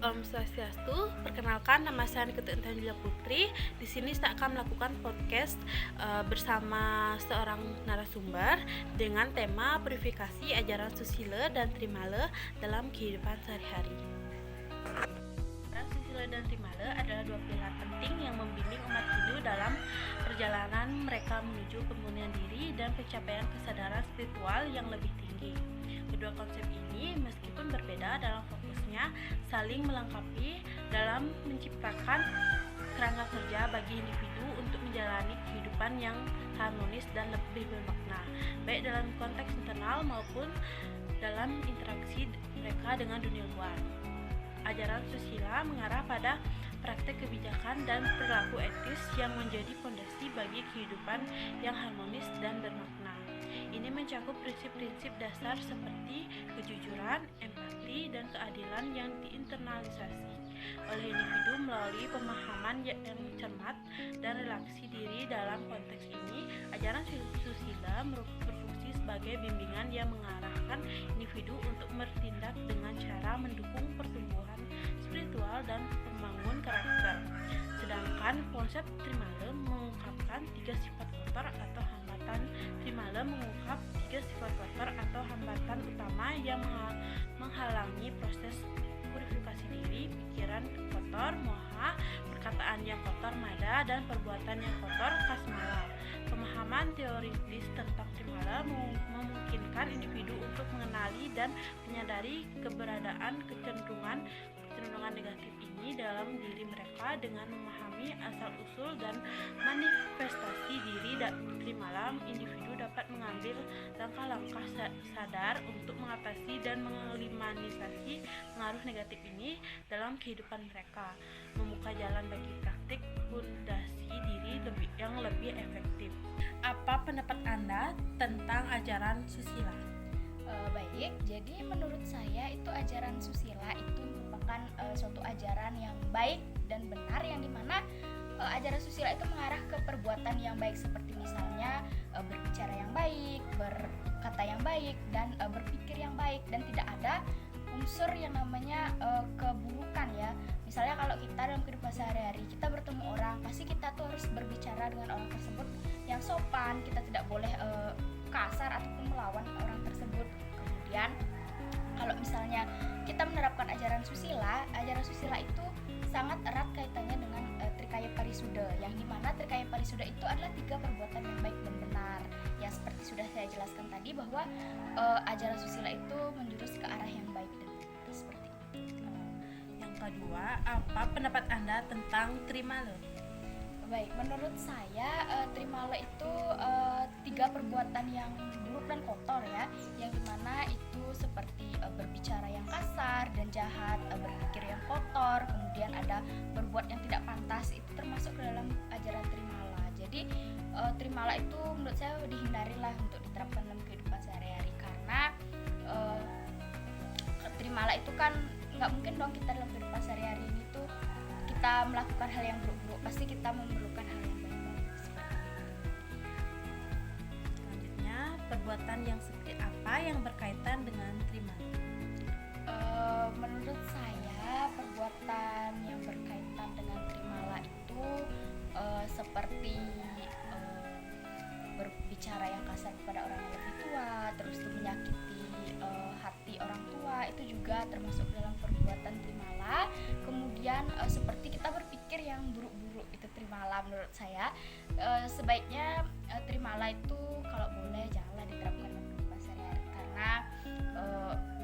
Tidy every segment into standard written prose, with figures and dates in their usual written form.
Om Swastiastu, perkenalkan nama saya Nikita Intanjula Putri. Di sini saya akan melakukan podcast bersama seorang narasumber dengan tema purifikasi ajaran susila dan trimala dalam kehidupan sehari-hari. Ajaran susila dan trimala adalah dua pilar penting yang membimbing umat Hindu dalam perjalanan mereka menuju pemurnian diri dan pencapaian kesadaran spiritual yang lebih tinggi. Kedua konsep ini meskipun berbeda dalam fokusnya saling melengkapi dalam menciptakan kerangka kerja bagi individu untuk menjalani kehidupan yang harmonis dan lebih bermakna, baik dalam konteks internal maupun dalam interaksi mereka dengan dunia luar. Ajaran susila mengarah pada praktek kebijakan dan perilaku etis yang menjadi fondasi bagi kehidupan yang harmonis dan bermakna. Ini mencakup prinsip-prinsip dasar seperti kejujuran, empati, dan keadilan yang diinternalisasi oleh individu melalui pemahaman yang cermat dan relaksi diri. Dalam konteks ini, ajaran susila berfungsi sebagai bimbingan yang mengarahkan individu untuk bertindak dengan cara mendukung pertumbuhan spiritual dan membangun karakter. Sedangkan konsep trimala mengungkapkan tiga sifat kotor atau hambatan. Trimala mengungkap tiga sifat kotor atau hambatan utama yang menghalangi proses purifikasi diri: pikiran kotor, moha, perkataan yang kotor, mada, dan perbuatan yang kotor, kasmala. Pemahaman teoritis tentang trimala memungkinkan individu untuk mengenali dan menyadari keberadaan kecenderungan negatif ini dalam diri mereka. Dengan memahami asal-usul dan manifestasi diri dan trimala, individu dapat mengambil langkah-langkah sadar untuk mengatasi dan mengeliminasi pengaruh negatif ini dalam kehidupan mereka, membuka jalan bagi praktik pondasi diri yang lebih efektif. Apa pendapat Anda tentang ajaran susila? Baik, jadi menurut saya itu ajaran susila itu merupakan suatu ajaran yang baik dan benar, yang dimana ajaran susila itu mengarah ke perbuatan yang baik, seperti misalnya berbicara yang baik, berkata yang baik, dan berpikir yang baik, dan tidak ada unsur yang namanya keburukan ya. Misalnya kalau kita dalam kehidupan sehari-hari kita bertemu orang, pasti kita tuh harus berbicara dengan orang tersebut yang sopan, kita tidak boleh kasar ataupun melawan orang tersebut. Kemudian kalau misalnya kita menerapkan ajaran susila itu sangat erat kaitannya dengan Trikaya Parisuda, yang dimana Trikaya Parisuda itu adalah tiga perbuatan yang baik dan benar, yang seperti sudah saya jelaskan tadi bahwa ajaran susila itu menjurus ke arah yang baik dan benar, seperti itu. Yang kedua, apa pendapat Anda tentang trimala? Baik, menurut saya trimala itu tiga perbuatan yang buruk dan kotor ya, yang dimana itu seperti berbicara yang kasar dan jahat, berpikir yang kotor, kemudian ada berbuat yang tidak pantas, itu termasuk ke dalam ajaran trimala. Jadi trimala itu menurut saya dihindarilah untuk diterapkan dalam kehidupan sehari-hari, karena trimala itu kan nggak mungkin dong kita dalam kehidupan sehari-hari ini tuh kita melakukan hal yang buruk-buruk, pasti kita memerlukan hal yang baik-baik. Selanjutnya, perbuatan yang seperti apa yang berkaitan dengan trimala? Menurut saya perbuatan yang berkaitan dengan trimala itu seperti berbicara yang kasar kepada orang yang lebih tua, terus itu menyakiti hati orang tua, itu juga termasuk dalam perbuatan trimala. Kemudian seperti kita berpikir yang buruk-buruk, itu trimala menurut saya. Sebaiknya trimala itu kalau boleh janganlah diterapkan dalam kehidupan sehari-hari, karena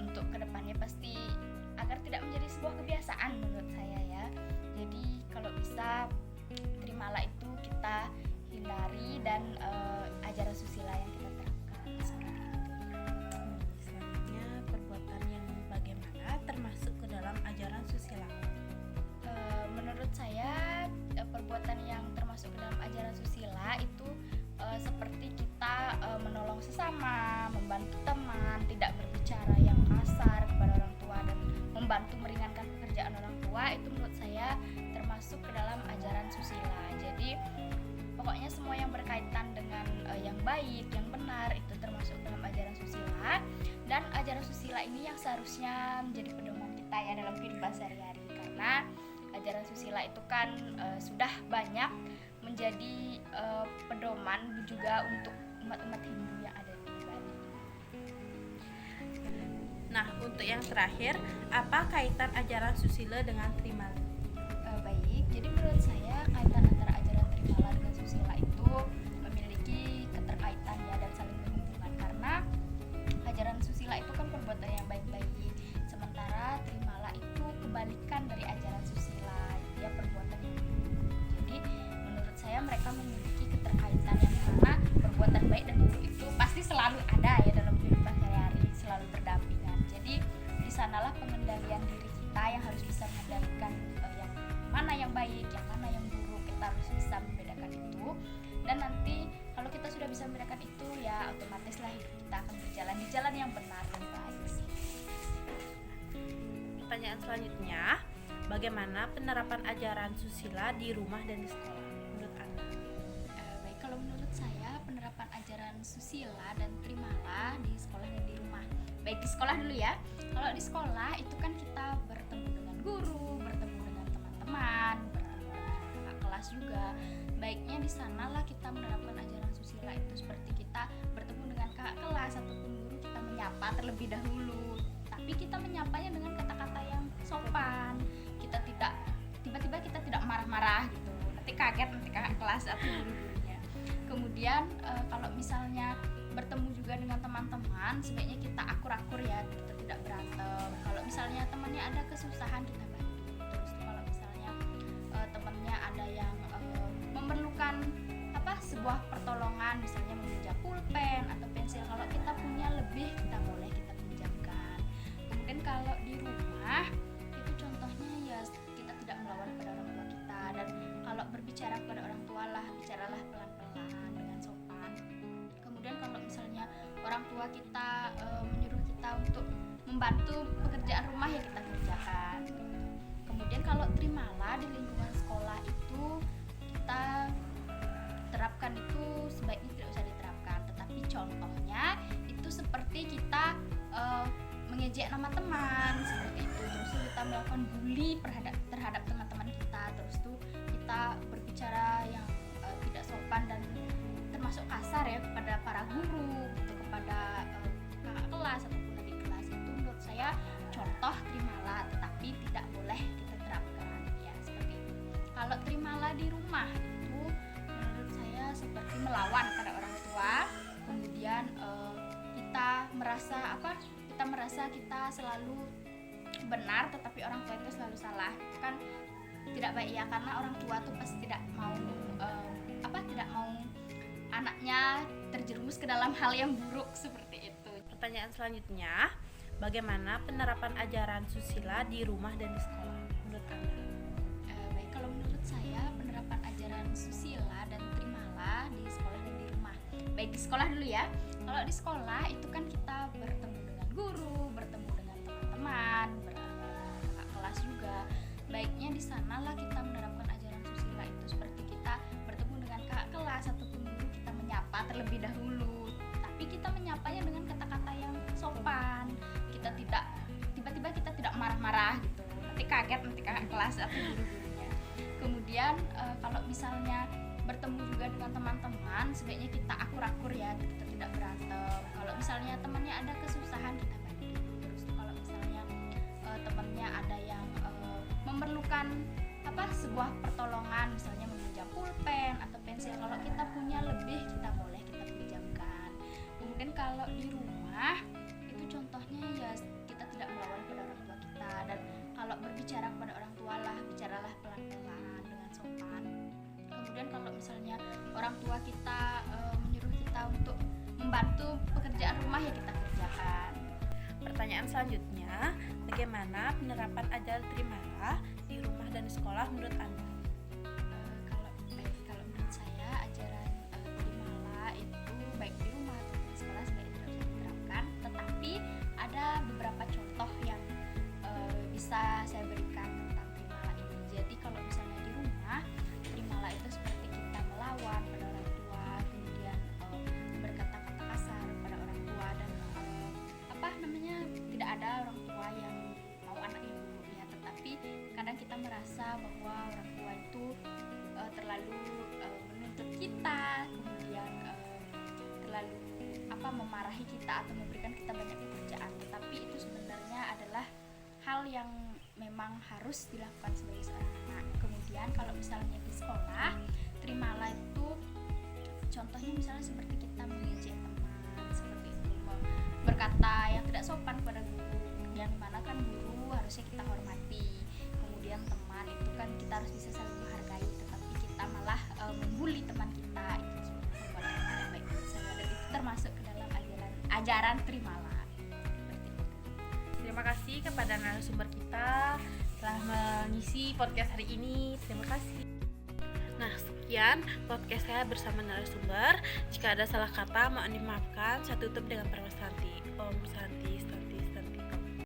untuk kedepannya pasti agar tidak menjadi sebuah kebiasaan menurut saya ya. Jadi kalau bisa trimala itu kita hindari, dan ajaran susila yang kita terapkan seperti itu. Selanjutnya, perbuatan yang bagaimana termasuk ke dalam ajaran susila? Menurut saya perbuatan yang termasuk ke dalam ajaran susila itu seperti kita menolong sesama, membantu teman, tidak berbicara yang kasar kepada orang tua, dan membantu meringankan pekerjaan orang tua, itu menurut saya termasuk ke dalam ajaran susila. Jadi pokoknya semua yang berkaitan dengan yang baik, yang benar, itu termasuk dalam ajaran susila. Dan ajaran susila ini yang seharusnya menjadi pedoman kita ya dalam kehidupan sehari-hari, karena ajaran susila itu kan sudah banyak menjadi pedoman juga untuk umat-umat Hindu yang ada di Bali. Nah, untuk yang terakhir, apa kaitan ajaran susila dengan Trimala? Baik, jadi menurut saya kaitan antara ajaran Trimala dengan susila itu memiliki keterkaitan ya dan saling berhubungan, karena ajaran susila itu kan perbuatan yang baik-baik, sementara Trimala itu kebalikan dari ajaran susila, dia perbuatan yang buruk. Jadi menurut saya mereka memiliki keterkaitan yang mana perbuatan baik dan buruk itu pasti selalu ada ya dalam kehidupan sehari-hari, selalu berdampingan. Jadi di sanalah pengendalian diri kita yang harus bisa mengendalikan yang mana yang baik, yang mana yang buruk, kita harus bisa membedakan itu. Dan nanti kalau kita sudah bisa membedakan itu, ya otomatislah hidup kita akan berjalan di jalan yang benar dan baik. Pertanyaan selanjutnya, bagaimana penerapan ajaran susila di rumah dan di sekolah menurut Anda? Baik, kalau menurut saya penerapan ajaran susila dan Trimala di sekolah dan di rumah. Baik, di sekolah dulu ya. Kalau di sekolah itu kan kita bertemu dengan guru, bertemu dengan teman-teman, bertemu dengan kakak kelas juga. Baiknya di sanalah kita menerapkan ajaran susila itu, seperti kita bertemu dengan kakak kelas ataupun guru, kita menyapa terlebih dahulu. Tapi kita menyapanya dengan kata-kata yang sopan. Kita tidak tiba-tiba kita tidak marah-marah gitu. Nanti kaget nanti kakak kelas atau guru-gurunya. Kemudian kalau misalnya bertemu juga dengan teman-teman, sebaiknya kita akur-akur ya, kita tidak berantem. Kalau misalnya temannya ada kesusahan, kita bantu. Terus kalau misalnya temannya ada yang memerlukan sebuah pertolongan, misalnya meminjam pulpen atau pensil, kalau kita punya lebih, kita boleh kita pinjamkan. Kemudian kalau di rumah itu contohnya ya kita tidak melawan pada orang tua kita, dan kalau berbicara kepada orang tua bicaralah pelan-pelan dengan sopan. Kemudian kalau misalnya orang tua kita menyuruh kita untuk membantu pekerjaan rumah, ya kita kerjakan. Kemudian kalau Trimala di lingkungan sekolah itu kita terapkan itu sebaiknya tidak usah diterapkan, tetapi contohnya itu seperti kita mengejek nama teman seperti itu, terus kita melakukan bully terhadap teman-teman kita, terus tuh kita berbicara yang tidak sopan dan termasuk kasar ya kepada para guru, gitu, kepada kakak kelas ataupun adik kelas. Itu menurut saya contoh Trimala, tetapi tidak boleh kita terapkan ya, seperti itu. Kalau Trimala di rumah itu menurut saya seperti melawan pada orang tua, kemudian kita merasa kita selalu benar tetapi orang tua itu selalu salah. Itu kan tidak baik ya, karena orang tua tuh pasti tidak mau tidak mau anaknya terjerumus ke dalam hal yang buruk seperti itu. Pertanyaan selanjutnya, bagaimana penerapan ajaran susila di rumah dan di sekolah menurut Anda? Baik, kalau menurut saya penerapan ajaran susila dan Trimala di sekolah dan di rumah. Baik, di sekolah dulu ya. Kalau di sekolah itu kan kita bertemu dengan guru, bertemu dengan teman-teman, bertemu dengan kakak kelas juga. Baiknya di sanalah kita menerapkan ajaran susila itu, seperti kita bertemu dengan kakak kelas ataupun guru, kita menyapa terlebih dahulu. Tapi kita menyapanya dengan kata-kata yang sopan. Kita tidak tiba-tiba kita tidak marah-marah gitu. Nanti kaget nanti kakak kelas atau guru-gurunya. Kemudian kalau misalnya bertemu juga dengan teman-teman, sebaiknya kita akur-akur ya, kita tidak berantem. Kalau misalnya temannya ada kesusahan, kita bantu. Terus kalau misalnya temannya ada yang memerlukan sebuah pertolongan, misalnya meminjam pulpen atau pensil, kalau kita punya lebih, kita boleh kita pinjamkan. Kemudian kalau di rumah itu contohnya ya kita tidak melawan pada orang tua kita, dan kalau berbicara kepada orang tua bicaralah pelan-pelan dengan sopan. Kemudian kalau misalnya orang tua kita menyuruh kita untuk membantu pekerjaan rumah, ya kita kerjakan. Pertanyaan selanjutnya, bagaimana penerapan ajaran Trimala di rumah dan di sekolah menurut Anda? Kalau menurut saya ajaran Trimala itu baik di rumah atau di sekolah sebaiknya tidak usah diterapkan, tetapi ada beberapa contoh yang bisa saya berikan tentang Trimala ini. Jadi kalau misalnya di rumah, Trimala itu seperti kita melawan pada orang tua, kemudian berkata-kata kasar pada orang tua, dan tidak ada orang tua yang mau anaknya buruk ya, tetapi kadang kita merasa bahwa orang tua itu terlalu menuntut kita, kemudian terlalu memarahi kita atau memberikan kita banyak pekerjaan. Tetapi itu sebenarnya adalah hal yang memang harus dilakukan sebagai seorang anak. Kemudian kalau misalnya di sekolah, terimalah itu contohnya misalnya seperti kita mengejek teman, seperti itu, berkata yang tidak sopan kepada guru, yang dimana kan guru harusnya kita hormati. Kemudian teman itu kan kita harus bisa saling menghargai, tetapi kita malah membuli teman kita, itu sebenarnya perbuatan yang tidak baik menurut saya, dan itu termasuk ke dalam ajaran terimalah. Seperti itu. Terima kasih kepada narasumber kita telah mengisi podcast hari ini. Terima kasih. Nah, sekian podcast saya bersama narasumber. Jika ada salah kata, mohon dimaafkan. Saya tutup dengan perwasanti. Om Santi.